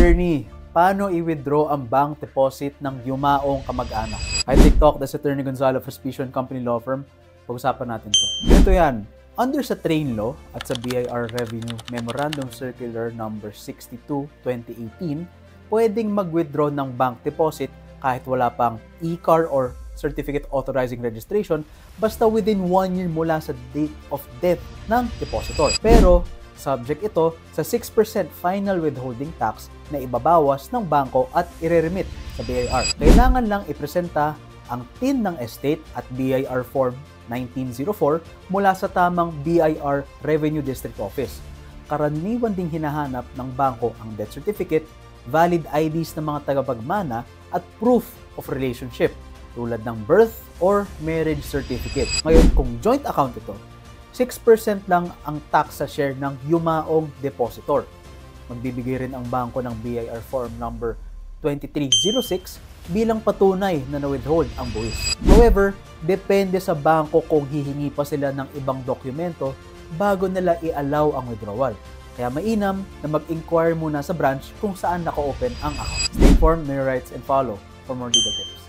Attorney, paano i-withdraw ang bank deposit ng yumaong kamag-anak? Hi TikTok, this is Attorney Gonzalo of Hospicio & Company Law Firm. Pag-usapan natin to. Ganito yan. Under sa Train Law at sa BIR Revenue Memorandum Circular Number 62/2018, pwedeng mag-withdraw ng bank deposit kahit wala pang e-car or Certificate Authorizing Registration basta within 1 year mula sa date of death ng depositor. Pero subject ito sa 6% final withholding tax na ibabawas ng bangko at ireremit sa BIR. Kailangan lang ipresenta ang TIN ng estate at BIR Form 1904 mula sa tamang BIR Revenue District Office. Karaniwan ding hinahanap ng bangko ang death certificate, valid IDs ng mga tagapagmana at proof of relationship tulad ng birth or marriage certificate. Ngayon, kung joint account ito, 6% lang ang tax sa share ng yumaong depositor. Magbibigay rin ang bangko ng BIR Form number 2306 bilang patunay na na-withhold ang buwis. However, depende sa bangko kung hihingi pa sila ng ibang dokumento bago nila i-allow ang withdrawal. Kaya mainam na mag-inquire muna sa branch kung saan naka-open ang account. Stay informed, know your rights, and follow for more legal tips.